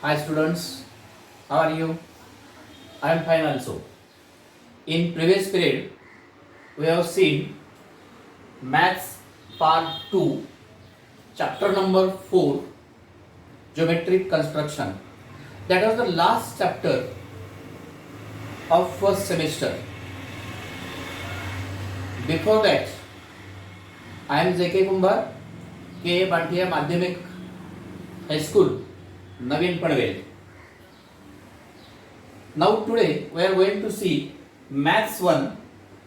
Hi students, how are you? I am fine also. In previous period, we have seen Maths Part 2, Chapter number 4, Geometric Construction. That was the last chapter of first semester. Before that, I am J.K. Kumbar, K. Bantiya Madhyamik High School, Navin Panvel. Now today we are going to see Maths 1,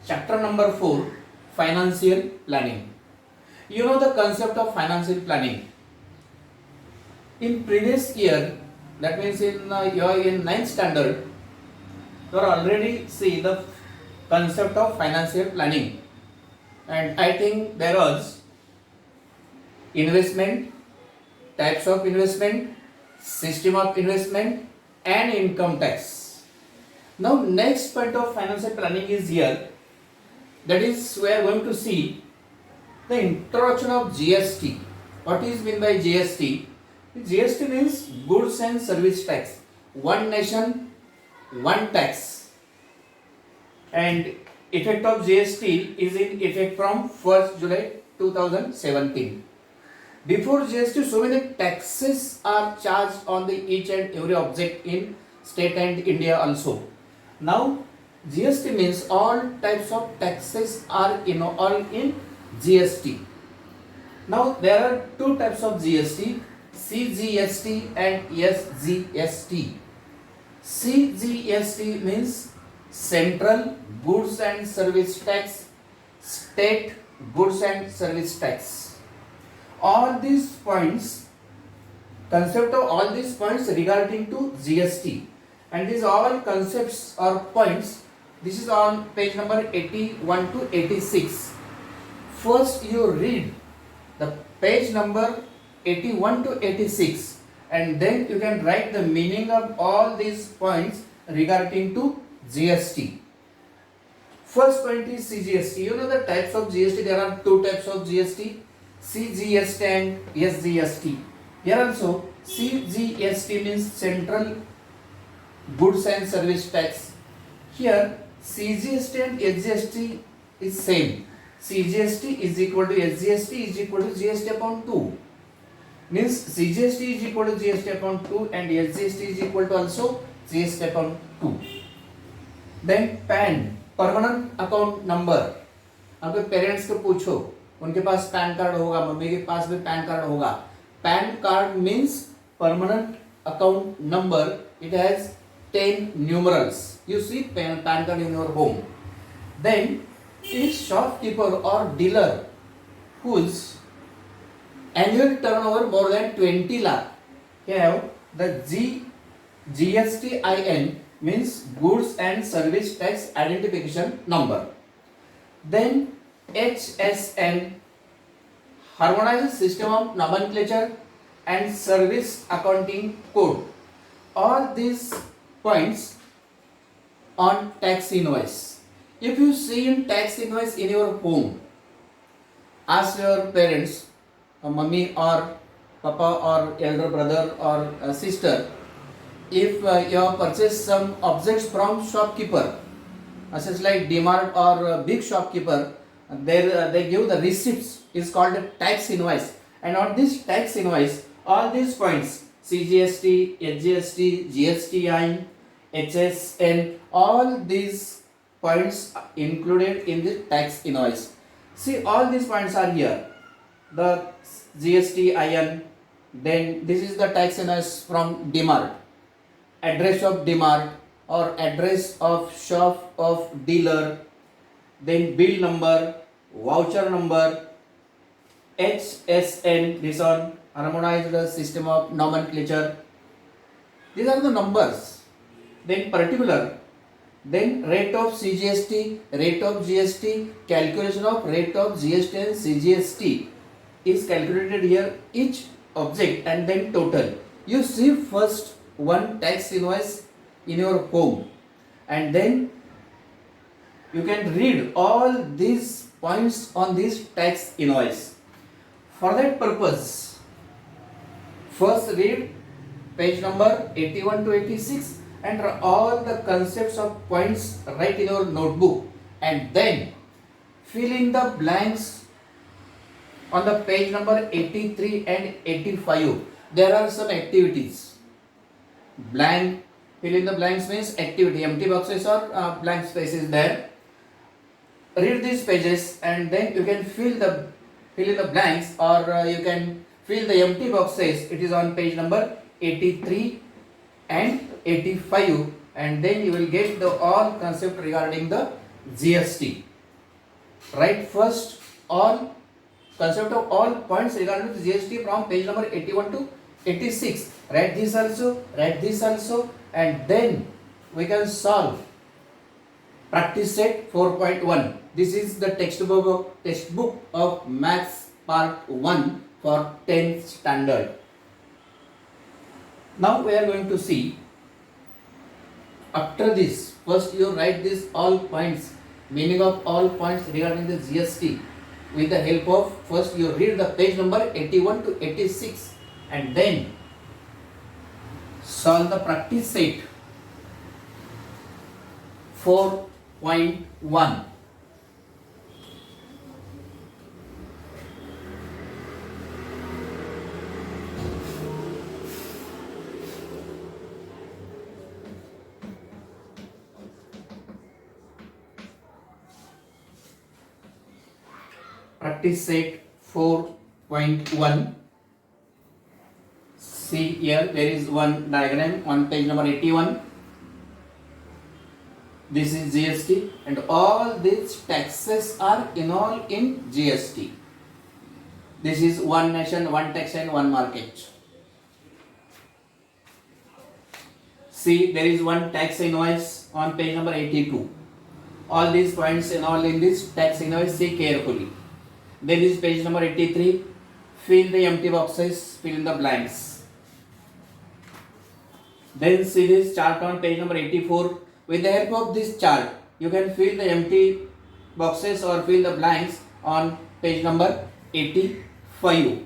Chapter number 4, Financial Planning. You know the concept of financial planning. In previous year, that means you are in 9th standard, you are already see the concept of financial planning. And I think there was investment, types of investment, system of investment and income tax. Now next part of financial planning is here. That is we are going to see the introduction of GST. What is meant by GST? GST means goods and service tax. One nation, one tax. And effect of GST is in effect from 1st July 2017. Before GST, so many taxes are charged on the each and every object in state and India also. Now GST means all types of taxes are all in GST. Now there are two types of GST, CGST and SGST. CGST means Central Goods and Service Tax, State Goods and Service Tax. All these points, concept of all these points regarding to GST, and these all concepts or points, this is on page number 81 to 86. First you read the page number 81 to 86 and then you can write the meaning of all these points regarding to GST. First point is CGST. You know the types of GST. There are two types of GST, CGST and SGST. Here also CGST means Central Goods and Service Tax. Here CGST and SGST is same. CGST is equal to SGST is equal to GST upon 2. Means CGST is equal to GST upon 2 and SGST is equal to also GST upon 2. Then PAN, permanent account number. आपके parents को पूछो, उनके पास pan card होगा, mummy के पास भी pan card होगा. Pan card means permanent account number. It has 10 numerals. You see PAN card in your home. Then each shopkeeper or dealer whose annual turnover more than 20 lakh have the GSTIN means Goods and Service Tax Identification Number. Then HSN, Harmonized System of Nomenclature and Service Accounting Code. All these points on tax invoice. If you see in tax invoice in your home, ask your parents, mummy or papa or elder brother or sister, if you have purchased some objects from shopkeeper, such as like DMart or big shopkeeper, they give the receipts, is called a tax invoice. And on this tax invoice, all these points, CGST, SGST, GSTI, HSN, all these points included in the tax invoice. See, all these points are here. The GSTIN, then this is the tax invoice from DMart, address of DMart or address of shop of dealer, then bill number, voucher number, HSN, this on Harmonized System of Nomenclature. These are the numbers. Then particular, then rate of CGST, rate of GST, calculation of rate of GST and CGST is calculated here, each object, and then total. You see first one tax invoice in your home and then you can read all these points on this tax invoice. For that purpose, first read page number 81 to 86 and all the concepts of points write in your notebook, and then fill in the blanks on the page number 83 and 85. There are some activities. Blank, fill in the blanks means activity, empty boxes or blank spaces there. Read these pages and then you can fill in the blanks, or you can fill the empty boxes. It is on page number 83 and 85, and then you will get the all concept regarding the GST. Write first all concept of all points regarding the GST from page number 81 to 86. Write this also, and then we can solve practice set 4.1. This is the textbook of Maths Part 1 for 10th standard. Now we are going to see, after this, first you write this all points, meaning of all points regarding the GST. With the help of, first you read the page number 81 to 86 and then solve the practice set 4.1. Practice set 4.1. See here, there is one diagram on page number 81. This is GST, and all these taxes are involved in GST. This is one nation, one tax and one market. See, there is one tax invoice on page number 82. All these points involved in this tax invoice, see carefully. Then is page number 83. Fill the empty boxes, fill in the blanks. Then see this chart on page number 84. With the help of this chart, you can fill the empty boxes or fill the blanks on page number 85.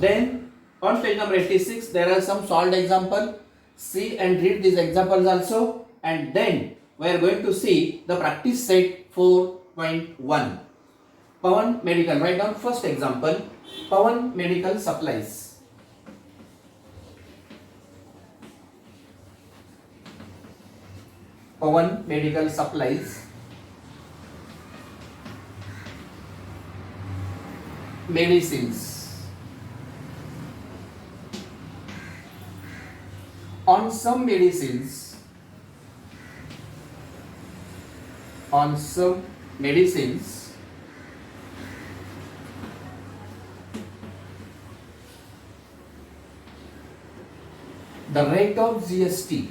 Then on page number 86, there are some solved example. See and read these examples also, and then we are going to see the practice set 4.1. Pawan Medical. Write down first example. Pawan Medical Supplies. Pawan Medical Supplies. Medicines. On some medicines, the rate of GST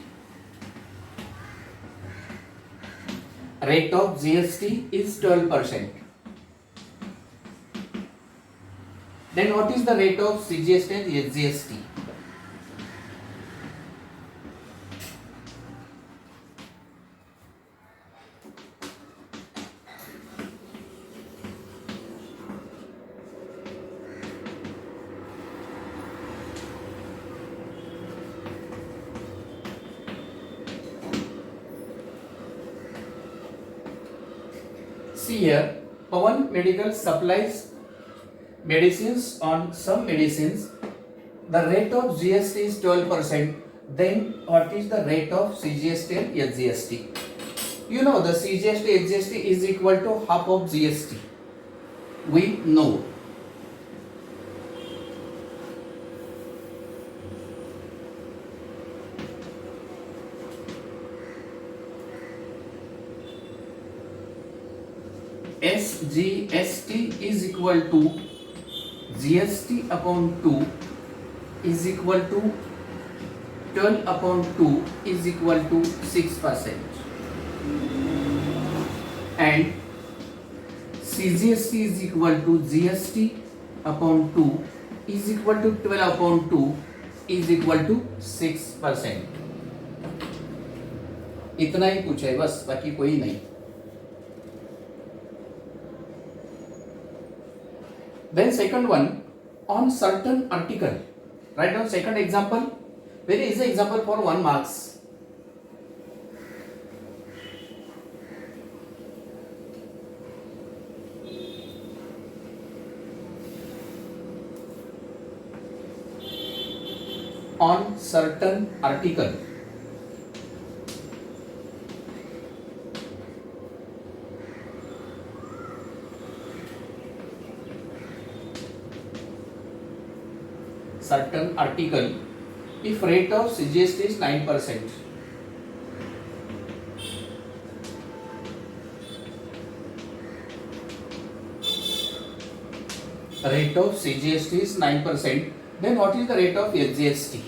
is 12%. Then what is the rate of CGST and SGST? See here, Pawan Medical Supplies medicines. On some medicines, the rate of GST is 12%. Then what is the rate of CGST and SGST? You know the CGST, SGST is equal to half of GST. We know. SGST is equal to GST upon 2 is equal to 12 upon 2 is equal to 6%. And CGST is equal to GST upon 2 is equal to 12 upon 2 is equal to 6%. इतना ही पूछा है बस, बाकी कोई नहीं. Then second one, on certain article. Write down second example. Very easy example for 1 marks. On certain article, if rate of CGST is 9%, rate of CGST is 9%, then what is the rate of SGST?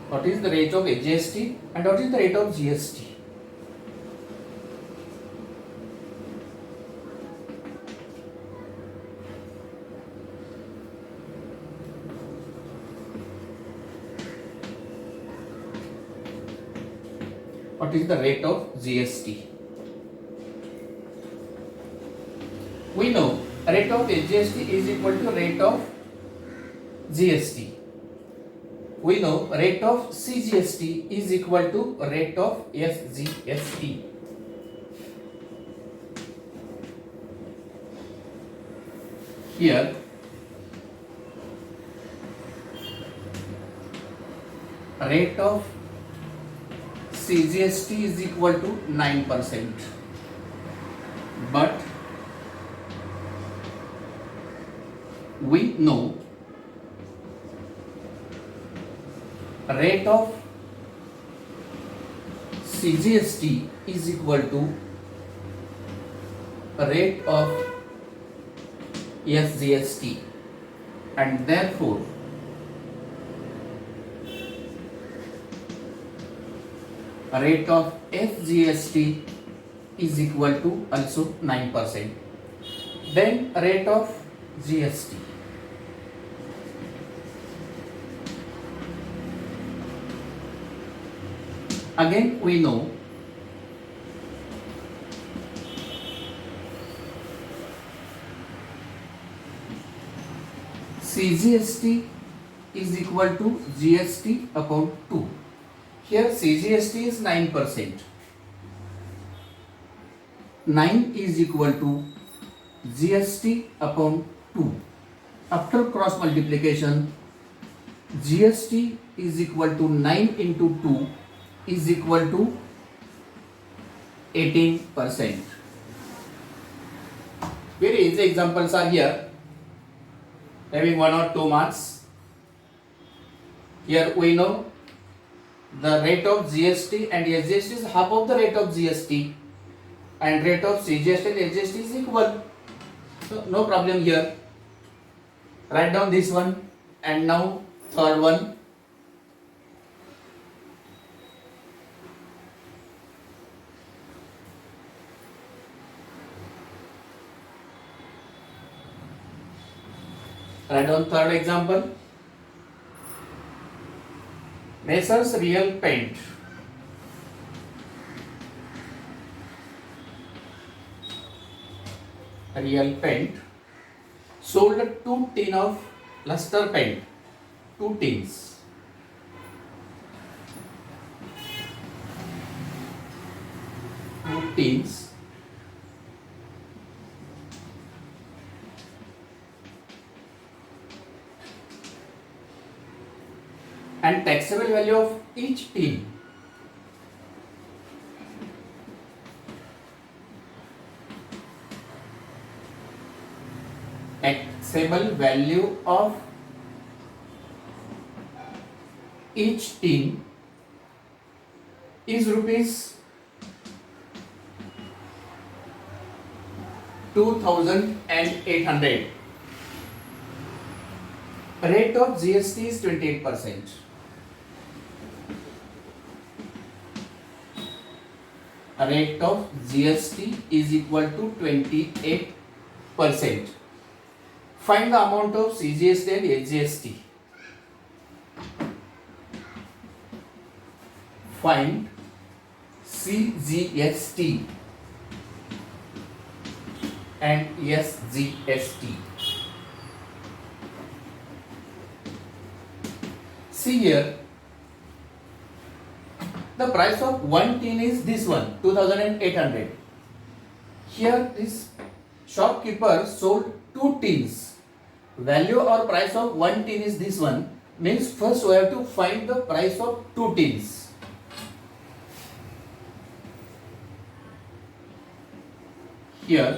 What is the rate of SGST and what is the rate of GST? What is the rate of GST? We know rate of SGST is equal to rate of GST. We know rate of CGST is equal to rate of SGST. Here rate of CGST is equal to 9%, but we know rate of CGST is equal to rate of SGST, and therefore rate of SGST is equal to also 9%. Then rate of GST. Again we know CGST is equal to GST upon 2. Here CGST is 9%. 9 is equal to GST upon 2. After cross multiplication, GST is equal to 9 into 2 is equal to 18%. Very easy examples are here, having 1 or 2 marks. Here we know the rate of GST and SGST is half of the rate of GST, and rate of CGST and SGST is equal. So no problem here. Write down this one, and now third one. Write down third example. Messrs Real Paint sold 2 tin of luster paint, 2 tins. And taxable value of each tin taxable value of each tin is rupees 2,800. Rate of GST is 28%. Rate of GST is equal to 28%. Find the amount of CGST and SGST. Find CGST and SGST. See here, the price of one tin is this one, 2,800. Here this shopkeeper sold two tins. Value or price of one tin is this one. Means first we have to find the price of two tins. Here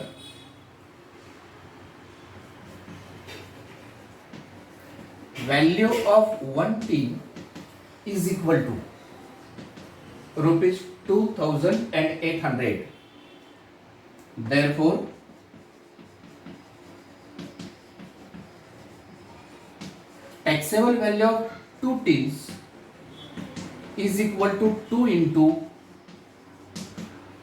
value of one tin is equal to rupees 2,800. Therefore, taxable value of two tins is equal to 2 into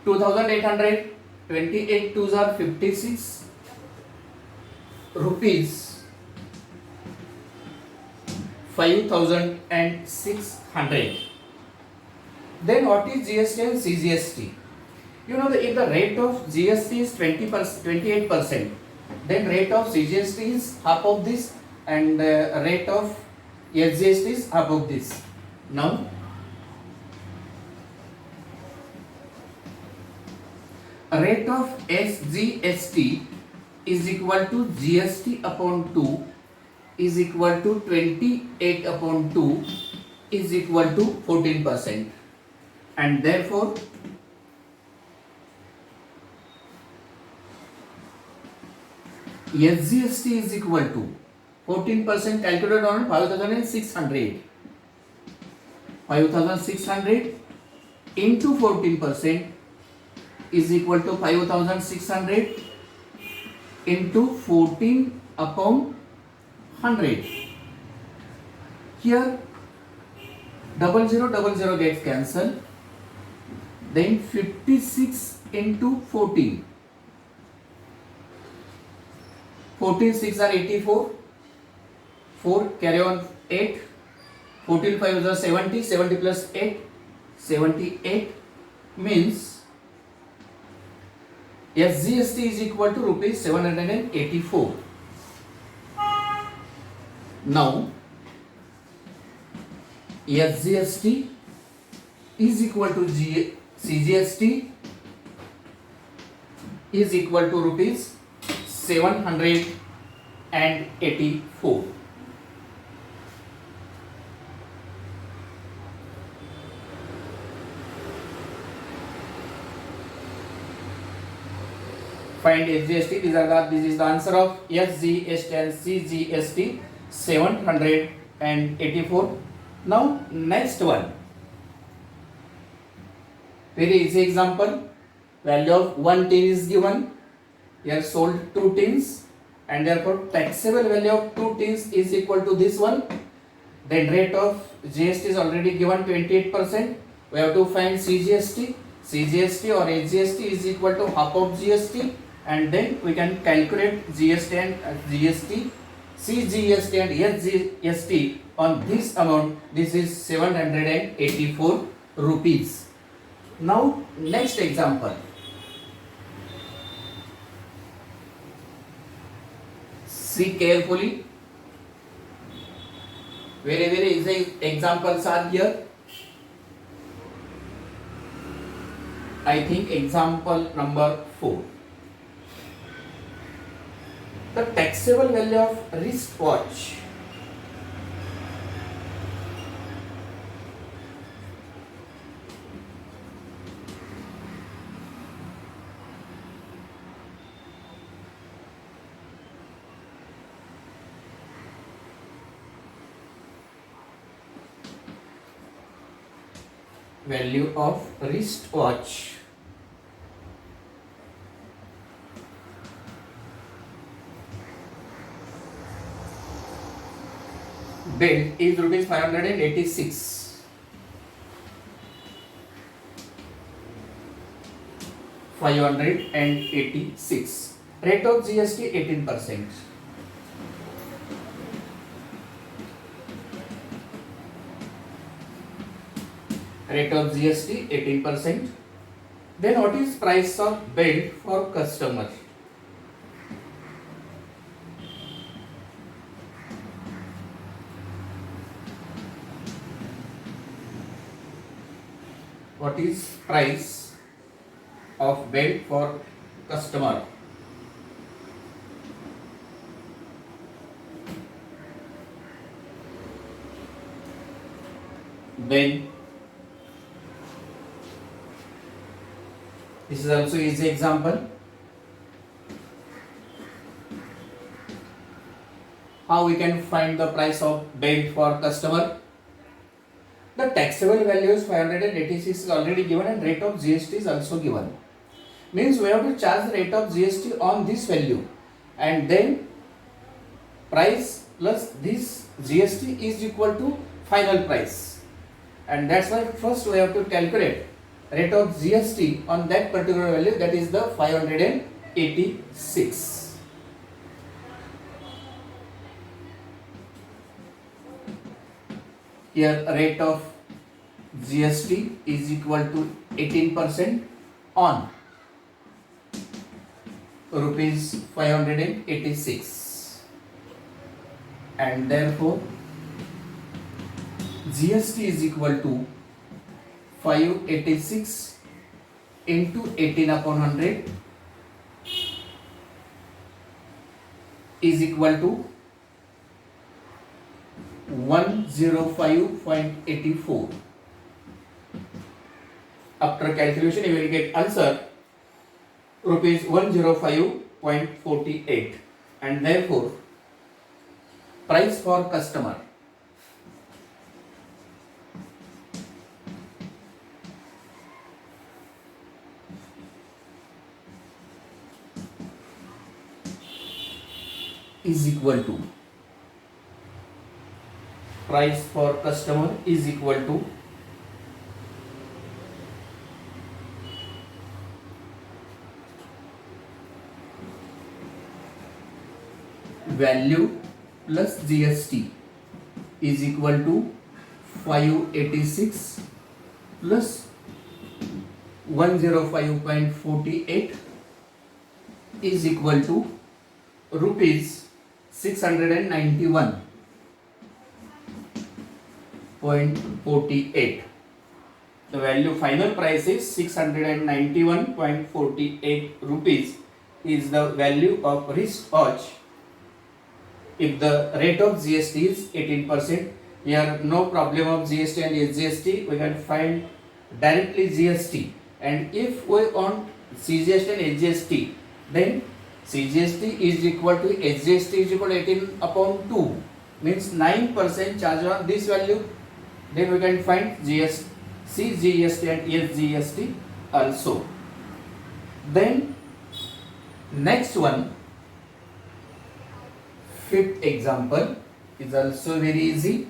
2,800. 28 twos are 56 rupees 5,600. Then what is GST and CGST? You know that if the rate of GST is 28%, then rate of CGST is half of this and rate of SGST is half of this. Now, rate of SGST is equal to GST upon 2 is equal to 28 upon 2 is equal to 14%, and therefore SGST is equal to 14% calculated on 5,600. 5,600 into 14% is equal to 5,600 into 14 upon 100. Here 0000 gets cancelled. Then 56 into 14. 14 6 are 84. 4 carry on 8. 14 5 are 70. 70 plus 8. 78 means SGST is equal to rupees 784. Now SGST is equal to CGST is equal to rupees 784. Find SGST. This is the answer of SGST and CGST, 784. Now next one, very easy example. Value of one tin is given. Here sold two tins, and therefore taxable value of two tins is equal to this one. Then rate of GST is already given, 28%. We have to find CGST. CGST or SGST is equal to half of GST, and then we can calculate GST and GST, CGST and SGST on this amount. This is 784 rupees. Now next example. See carefully. Very easy examples are here. I think example number 4. The taxable value of wristwatch value of wristwatch belt is rupees 586. 586. Rate of GST 18%. Rate of GST 18%. Then what is price of belt for customer? what is price of belt for customer? Then this is also easy example. How we can find the price of belt for customer? The taxable value is 586 is already given and rate of GST is also given. Means we have to charge the rate of GST on this value and then price plus this GST is equal to final price. And that's why first we have to calculate rate of GST on that particular value, that is the 586. Here rate of GST is equal to 18% on rupees 586 and therefore GST is equal to 586 into 18 upon 100 is equal to 105.84. After calculation you will get answer rupees 105.48 and therefore price for customer is equal to value plus GST is equal to 586 plus 105.48 is equal to rupees 691.48. The value final price is 691.48 rupees is the value of wristwatch. If the rate of GST is 18%, here no problem of GST and SGST, we can find directly GST. And if we want CGST and SGST, then CGST is equal to SGST is equal to 18 upon 2, means 9% charge on this value. Then we can find CGST and SGST also. Then next one, fifth example is also very easy.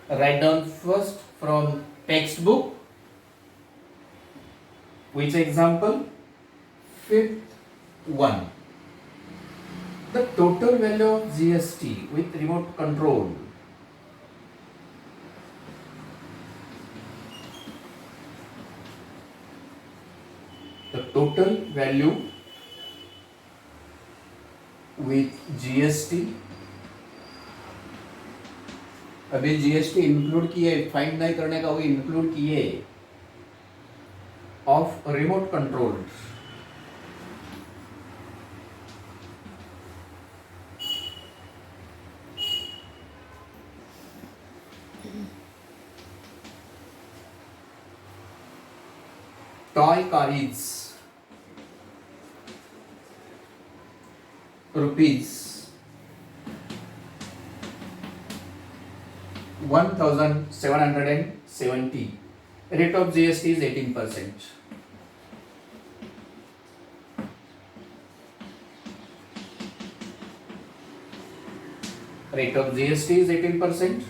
Write down first from textbook. Which example? Fifth one. The total value of GST with remote control. The total value with GST. अभी GST include किए, find नहीं करने का वो include किए of remote control. Toy car is rupees 1,770. Rate of GST is 18%. Rate of GST is 18%.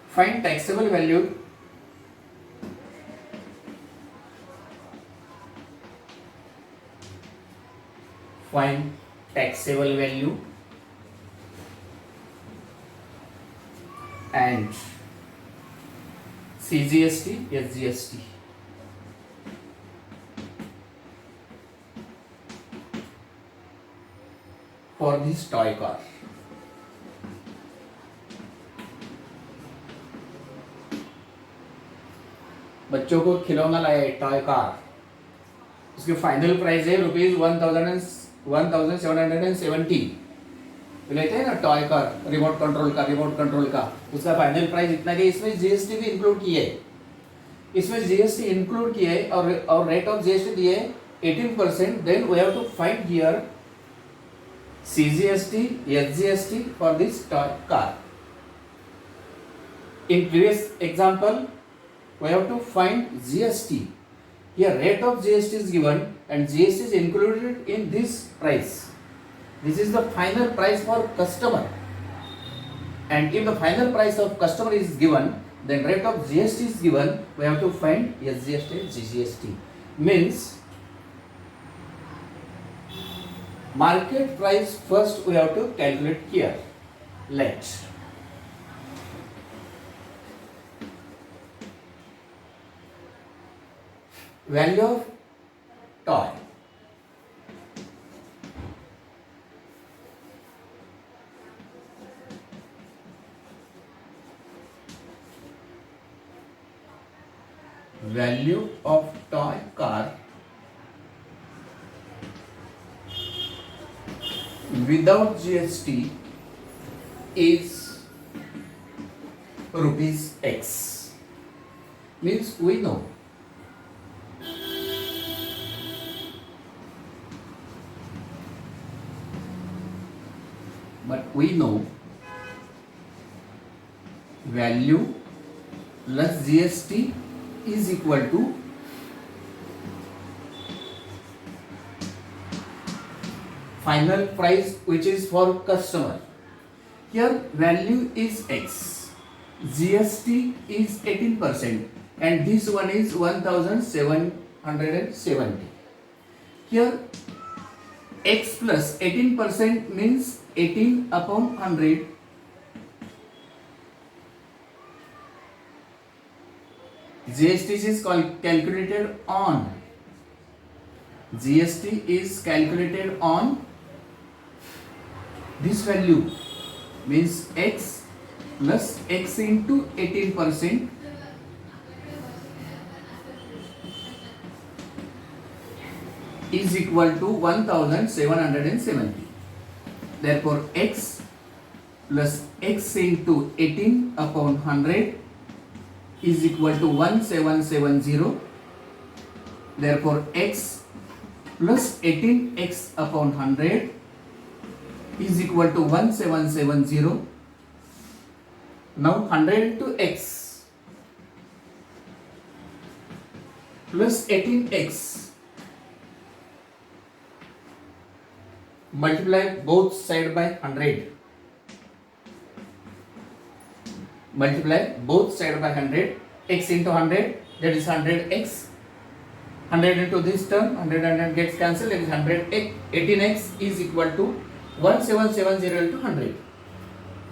Find taxable value. Find taxable value and CGST, SGST. For this toy car. बच्चों को खिलौना लाया है, टॉय कार, उसकी final price है ₹1,770। लेते हैं ना टॉय कार, रिमोट कंट्रोल का उसका फाइनल प्राइस इतना कि इसमें जीएसटी भी इंक्लूड किया है, इसमें जीएसटी इंक्लूड किया है और रेट ऑफ जीएसटी दिए 18%। Then we have to find here CGST, SGST for this toy car. In previous example, we have to find GST. Here rate of GST is given and GST is included in this price. This is the final price for customer. And if the final price of customer is given, then rate of GST is given. We have to find SGST and GGST. Means market price first we have to calculate here. Let value of toy, value of toy car without GST is rupees X. Means we know value plus GST is equal to final price which is for customer. Here value is X, GST is 18% and this one is 1,770. Here X plus 18% means 18 upon 100. GST is calculated on this value, means X plus X into 18% is equal to 1,770. Therefore X plus X into 18 upon 100 is equal to 1770. Therefore X plus 18X upon 100 is equal to 1770. Now 100 into X plus 18X, multiply both side by 100. Multiply both side by 100. X into 100, that is 100X. 100 into this term, 100 gets cancelled, that is 100. 18X is equal to 1770 into 100.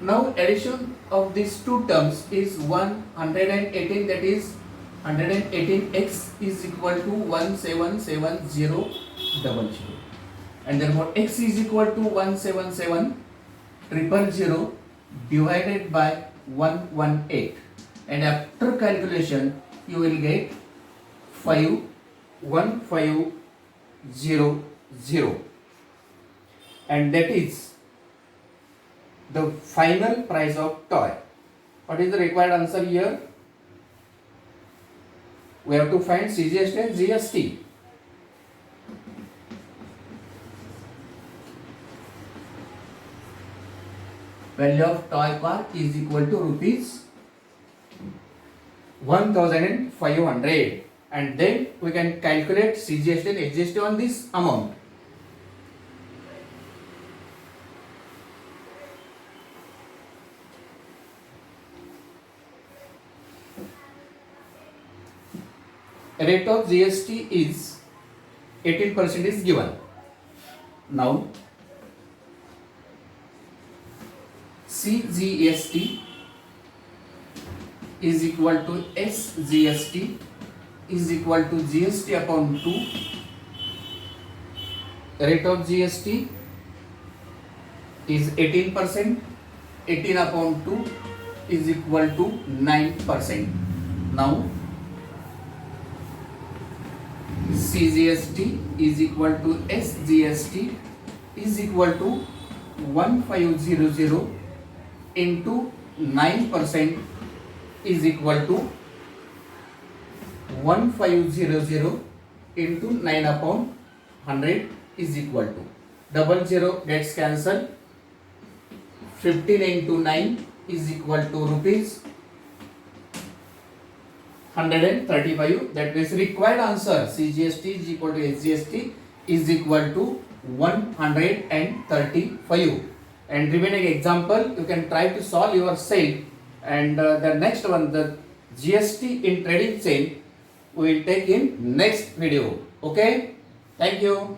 Now addition of these two terms is 118, that is 118X is equal to 177,000. And therefore X is equal to 177,000 divided by 118, and after calculation you will get 51500, and that is the final price of toy. What is the required answer here? We have to find CGST and GST. Value of toy car is equal to rupees 1,500, and then we can calculate CGST and SGST on this amount. Rate of GST is 18% is given. Now CGST is equal to SGST is equal to GST upon 2. Rate of GST is 18%. 18 upon 2 is equal to 9%. Now CGST is equal to SGST is equal to 1500 into 9% is equal to 1500 into 9 upon 100 is equal to double zero gets cancelled. 15 into 9 is equal to rupees 135. That means required answer CGST is equal to SGST is equal to 135. And remaining example you can try to solve yourself. And the next one, the GST in trading chain, we will take in next video. Okay, thank you.